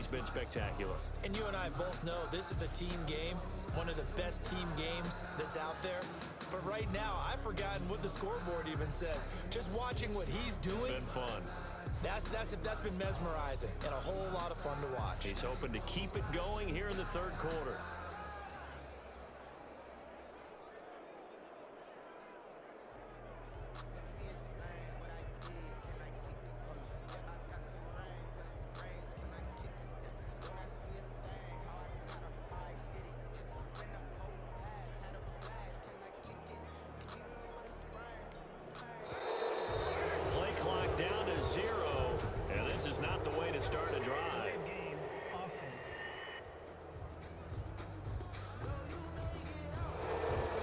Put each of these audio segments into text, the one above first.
he's been spectacular. And you and I both know this is a team game, one of the best team games that's out there. But right now, I've forgotten what the scoreboard even says. Just watching what he's doing. Been fun. That's been mesmerizing and a whole lot of fun to watch. He's hoping to keep it going here in the third quarter. Down to 0, and this is not the way to start a drive. Game offense.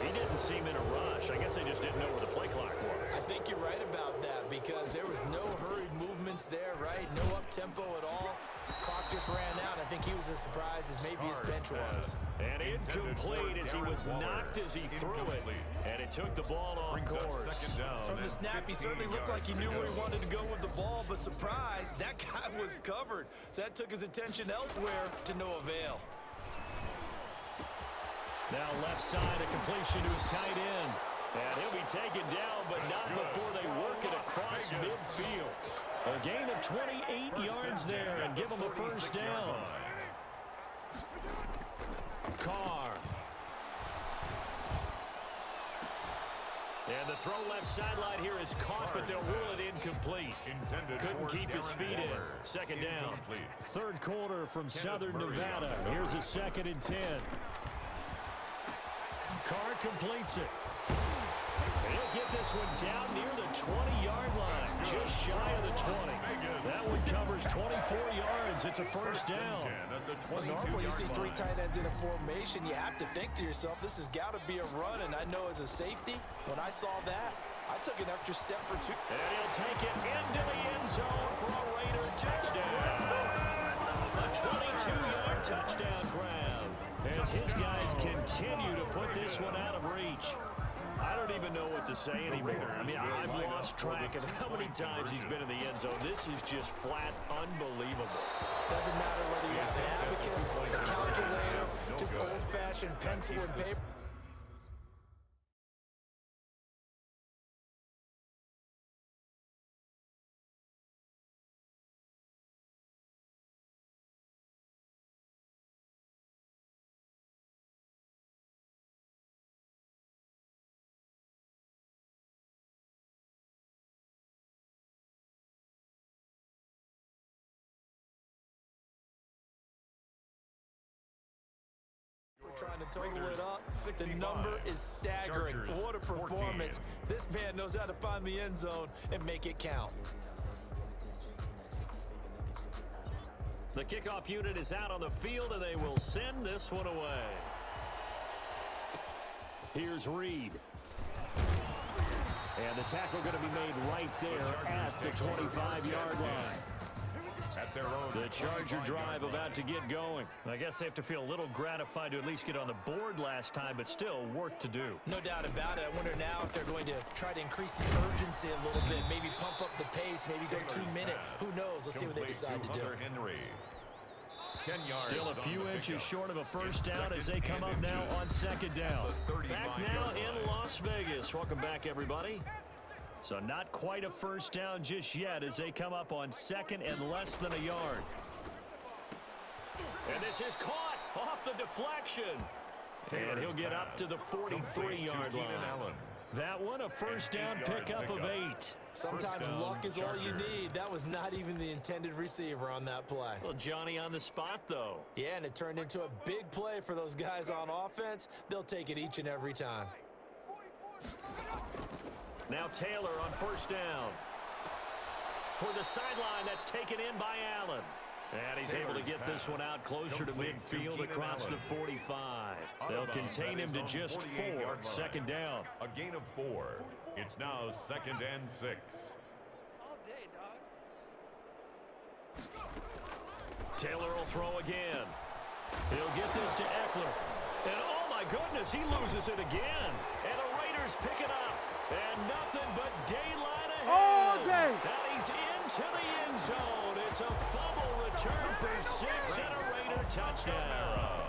He didn't seem in a rush. I guess they just didn't know where the play clock was. I think you're right about that because there was no hurried movements there, right? No up-tempo at all. Clock just ran out. I think he was as surprised as maybe his bench was. And incomplete as he was knocked as he threw it. And it took the ball off course. From the snap, he certainly looked like he knew where he wanted to go with the ball, but surprise, that guy was covered. So that took his attention elsewhere to no avail. Now left side, a completion to his tight end. And he'll be taken down, but not before they work it across midfield. A gain of 28 yards there and give him a first down. Carr. And the throw left sideline here is caught, but they'll rule it incomplete. Couldn't keep his feet in. Second down. Third quarter from Southern Nevada. Here's a 2nd and 10. Carr completes it. He'll get this one down near the 20-yard line, just shy of the 20. That one covers 24 yards. It's a first down. Well, normally when you see 3 tight ends in a formation, you have to think to yourself, this has got to be a run. And I know as a safety, when I saw that, I took an extra step or two. And he'll take it into the end zone for a Raider touchdown. A 22-yard touchdown grab as his guys continue to put this one out of reach. I don't even know what to say anymore. I mean, I've lost track of how many times he's been in the end zone. This is just flat unbelievable. Doesn't matter whether you have an abacus, a calculator, just old-fashioned pencil and paper. We're trying to total it up. The number is staggering. What a performance. This man knows how to find the end zone and make it count. The kickoff unit is out on the field, and they will send this one away. Here's Reed. And the tackle going to be made right there at the 25-yard line. The Charger drive about to get going. I guess they have to feel a little gratified to at least get on the board last time, but still work to do. No doubt about it. I wonder now if they're going to try to increase the urgency a little bit, maybe pump up the pace, maybe go 2-minute. Who knows? Let's see what they decide to do. Still a few inches short of a first down as they come up now on 2nd down. Back now in Las Vegas. Welcome back, everybody. So not quite a first down just yet as they come up on 2nd and less than a yard. And this is caught off the deflection. And he'll get up to the 43-yard line. That one a first down pickup of 8. Sometimes luck is all you need. That was not even the intended receiver on that play. Well, Johnny on the spot, though. Yeah, and it turned into a big play for those guys on offense. They'll take it each and every time. Now Taylor on first down. Toward the sideline, that's taken in by Allen. And he's able to get this one out closer to midfield across the 45. They'll contain him to just 4. 2nd down. A gain of 4. It's now 2nd and 6. Taylor will throw again. He'll get this to Eckler. And oh my goodness, he loses it again. And the Raiders pick it up. And nothing but daylight all day. And he's into the end zone. It's a fumble return for 6 and a Raider touchdown.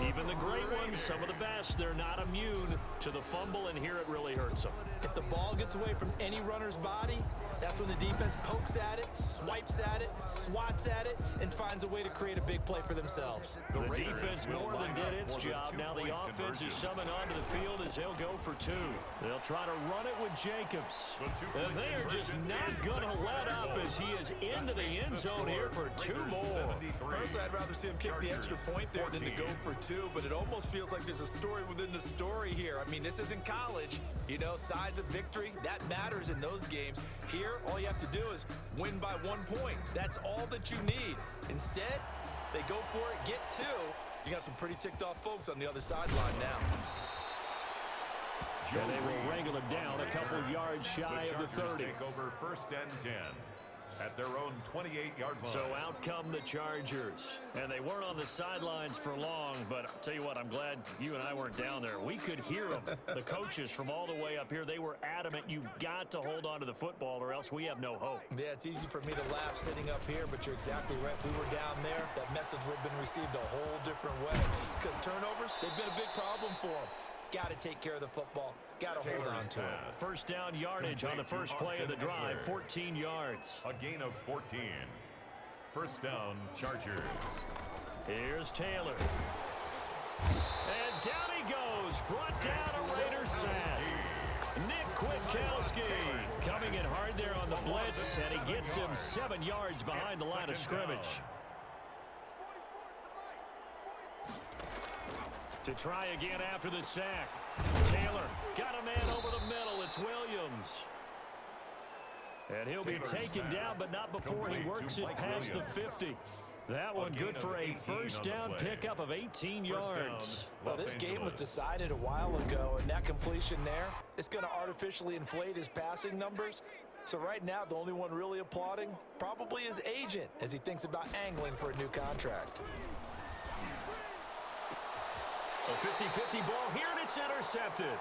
Even the great ones, some of the best, they're not immune to the fumble, and here it really hurts them. If the ball gets away from any runner's body, that's when the defense pokes at it, swipes at it, swats at it, and finds a way to create a big play for themselves. The defense more than did its job. Now the offense is summoned onto the field as they'll go for 2. They'll try to run it with Jacobs. And they are just not going to let up as he is into the end zone here for 2 more. Personally, I'd rather see him kick the extra point there than to go for 2, but it almost feels like there's a story within the story here. I mean, this isn't college. You know, size of victory, that matters in those games. Here, all you have to do is win by 1 point. That's all that you need. Instead, they go for it, get 2. You got some pretty ticked off folks on the other sideline now. And they will wrangle him down a couple yards shy of the 30. Take over 1st and 10 at their own 28-yard line. So out come the Chargers. And they weren't on the sidelines for long, but I'll tell you what, I'm glad you and I weren't down there. We could hear them. The coaches from all the way up here, they were adamant, you've got to hold on to the football or else we have no hope. Yeah, it's easy for me to laugh sitting up here, but you're exactly right. If we were down there, that message would have been received a whole different way. Because turnovers, they've been a big problem for them. Got to take care of the football. Got to hold on to it. First down yardage on the first play of the drive, 14 yards. A gain of 14. First down, Chargers. Here's Taylor. And down he goes. Brought down a Raider sack. Nick Kwiatkowski coming in hard there on the blitz, and he gets him 7 yards behind the line of scrimmage. To try again after the sack. Taylor got a man over the middle. It's Williams. And he'll be taken down, but not before he works it past the 50. That one good for a first down pickup of 18 yards. Well, this game was decided a while ago, and that completion there, it's going to artificially inflate his passing numbers. So right now, the only one really applauding probably his agent as he thinks about angling for a new contract. A 50-50 ball here, and it's intercepted.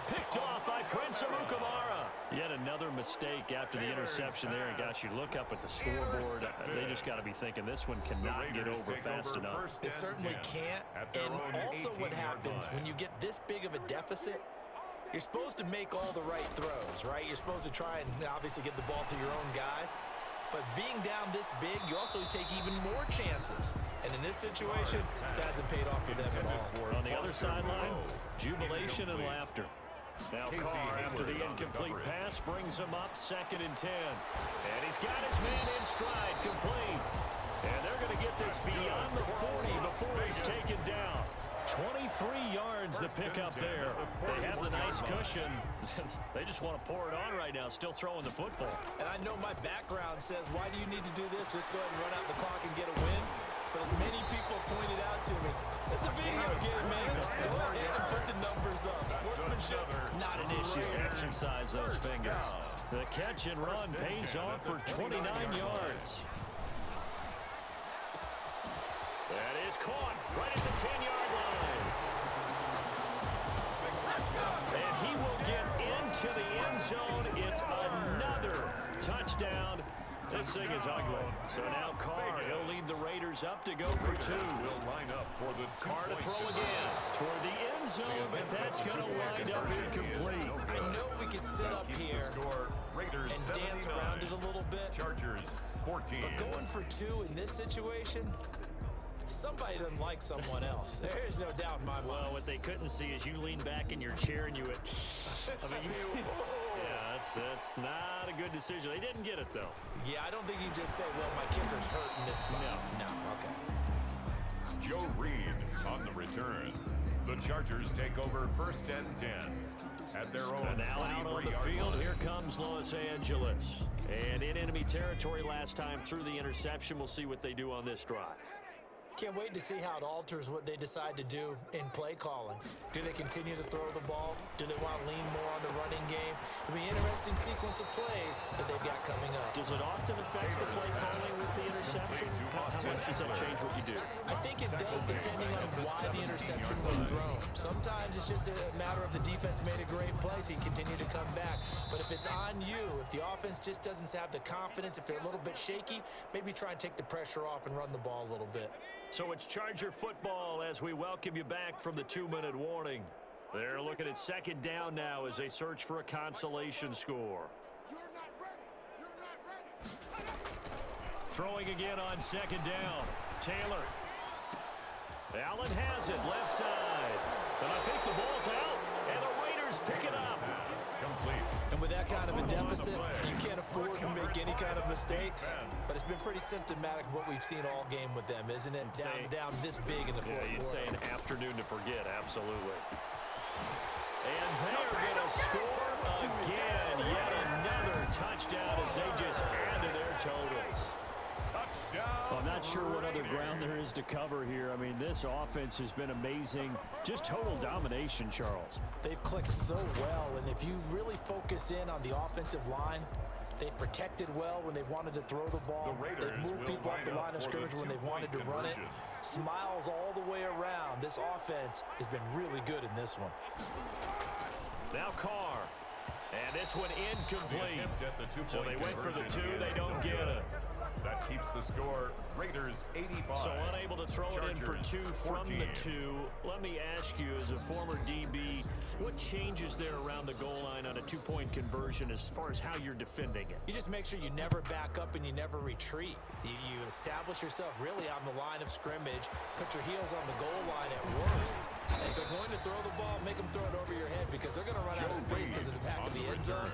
Picked off by Prince Amukamara. Yet another mistake after the interception there. And gosh, you look up at the scoreboard, they just got to be thinking this one cannot get over fast enough. It certainly can't. And also what happens when you get this big of a deficit, you're supposed to make all the right throws, right? You're supposed to try and obviously get the ball to your own guys. But being down this big, you also take even more chances. And in this situation, that hasn't paid off for them at all. On the other sideline, jubilation and laughter. Now Carr, after the incomplete pass, brings him up 2nd and 10. And he's got his man in stride, complete. And they're going to get this beyond the 40 before he's taken down. 23 yards the pickup there. They have the nice cushion. They just want to pour it on right now, still throwing the football. And I know my background says, why do you need to do this? Just go ahead and run out the clock and get a win. But as many people pointed out to me, it's a video game, man. Go ahead and put the numbers up. Sportsmanship, not an issue. Exercise those fingers. The catch and run pays off for 29 yards. That is caught right at the 10-yard line. And he will get into the end zone. It's another touchdown. This thing is ugly. So now Carr, he'll lead the Raiders up to go for 2. Will line up for the Carr to throw again toward the end zone, but that's going to wind up incomplete. I know we could sit up here and dance around it a little bit. Chargers 14. But going for 2 in this situation, somebody doesn't like someone else. There's no doubt in my mind. Well, what they couldn't see is you lean back in your chair and you would, yeah, that's not a good decision. They didn't get it, though. Yeah, I don't think you just say, well, my kicker's hurt in this spot. No, okay. Joe Reed on the return. The Chargers take over 1st and 10 at their own. And now out on the field, here comes Los Angeles. And in enemy territory last time through the interception. We'll see what they do on this drive. Can't wait to see how it alters what they decide to do in play calling. Do they continue to throw the ball? Do they want to lean more on the running game? It'll be an interesting sequence of plays that they've got coming up. Does it often affect the play calling with the interception? interception? How much does that change what you do? I think it does depending on why the interception was thrown. Sometimes it's just a matter of the defense made a great play, so you continue to come back. But if it's on you, if the offense just doesn't have the confidence, if they're a little bit shaky, maybe try and take the pressure off and run the ball a little bit. So it's Charger football as we welcome you back from the 2-minute warning. They're looking at second down now as they search for a consolation score. Throwing again on second down. Taylor. Allen has it, left side. But I think the ball's out, and the Raiders pick it up. Complete. And with that kind of a deficit, you can't afford to make any kind of mistakes. But it's been pretty symptomatic of what we've seen all game with them, isn't it? Down this big in the fourth quarter. You'd say an afternoon to forget, absolutely. And they're going to score again. Yet another touchdown as they just add to their totals. Touchdown. I'm not sure what other ground there is to cover here. I mean, this offense has been amazing. Just total domination, Charles. They've clicked so well, and if you really focus in on the offensive line, they've protected well when they wanted to throw the ball. They've moved people off the line of scrimmage when they've wanted to run it. Smiles all the way around. This offense has been really good in this one. Now Carr. And this one incomplete. So they went for the 2, they don't get it. That keeps the score Raiders 85. So unable to throw it in for 2 from the 2. Let me ask you, as a former DB, what changes there around the goal line on a 2-point conversion as far as how you're defending it? You just make sure you never back up and you never retreat. You establish yourself really on the line of scrimmage, put your heels on the goal line at worst. And if they're going to throw the ball, make them throw it over your head because they're going to run out of space because of the back of the end zone.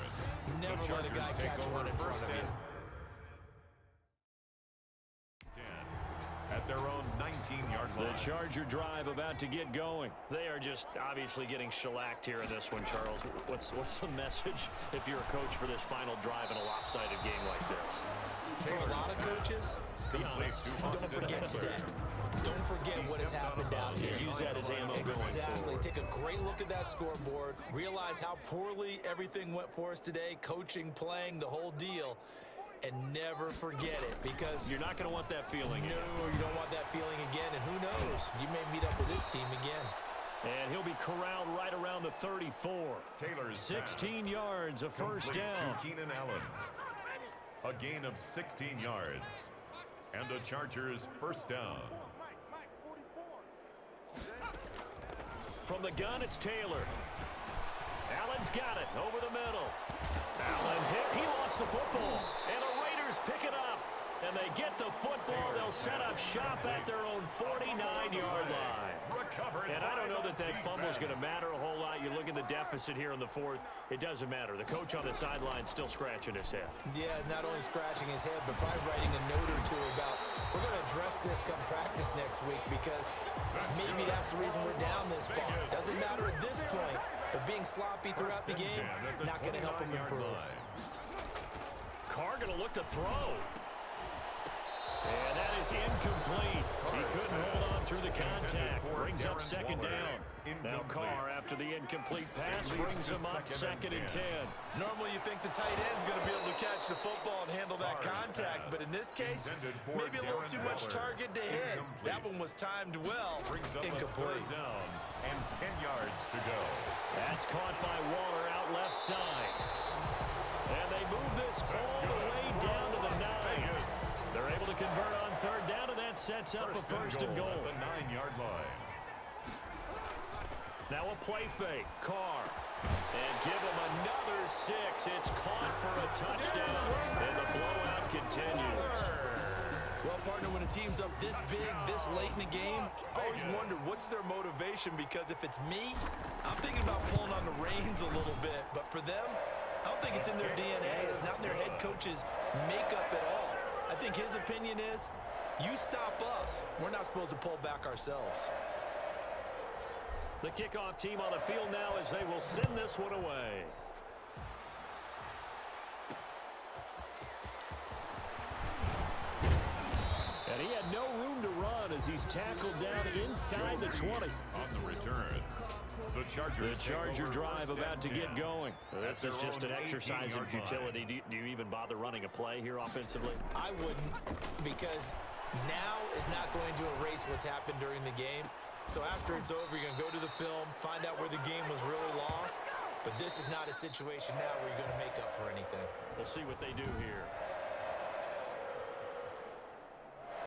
Never let a guy catch one in front of you. At their own 19-yard line. The Charger drive about to get going. They are just obviously getting shellacked here in this one, Charles. What's the message if you're a coach for this final drive in a lopsided game like this? For a lot of coaches, be honest, don't forget today. Don't forget what has happened out here. Use that as ammo going Exactly. forward. Take a great look at that scoreboard. Realize how poorly everything went for us today. Coaching, playing, the whole deal. And never forget it because you're not going to want that feeling. No, you don't want that feeling again. And who knows? You may meet up with this team again. And he'll be corralled right around the 34. Taylor's 16 yards, a first down. To Keenan Allen. A gain of 16 yards. And the Chargers first down. From the gun, it's Taylor. Allen's got it over the middle. Allen hit. He lost the football. And the Raiders pick it up. And they get the football. They'll set up shop at their own 49-yard line. And I don't know that fumble is going to matter a whole lot. You look at the deficit here in the fourth. It doesn't matter. The coach on the sideline still scratching his head. Yeah, not only scratching his head, but probably writing a note or two about we're going to address this come practice next week because maybe that's the reason we're down this far. Doesn't matter at this point, but being sloppy throughout the game, not going to help him improve. Carr going to look to throw. And that is incomplete. He couldn't hold on through the contact. Brings up second down. Now Carr, after the incomplete pass, brings him up second and 10. Normally you think the tight end's going to be able to catch the football and handle that contact, but in this case, maybe a little too much target to hit. That one was timed well. Incomplete. And 10 yards to go. That's caught by Waller out left side. And they move this all the way down to the 9. They're able to convert on third down, and that sets up a first and goal. At the 9-yard line. Now a play fake. Carr. And give him another 6. It's caught for a touchdown, and the blowout continues. Well, partner, when a team's up this big, this late in the game, I always wonder what's their motivation, because if it's me, I'm thinking about pulling on the reins a little bit. But for them, I don't think it's in their DNA. It's not in their head coach's makeup at all. I think his opinion is, you stop us, we're not supposed to pull back ourselves. The kickoff team on the field now as they will send this one away. And he had no room to run as he's tackled down inside the 20. On the return, The Charger drive about to get going. This is just an exercise in futility. Do you even bother running a play here offensively? I wouldn't, because now is not going to erase what's happened during the game. So after it's over, you're going to go to the film, find out where the game was really lost. But this is not a situation now where you're going to make up for anything. We'll see what they do here.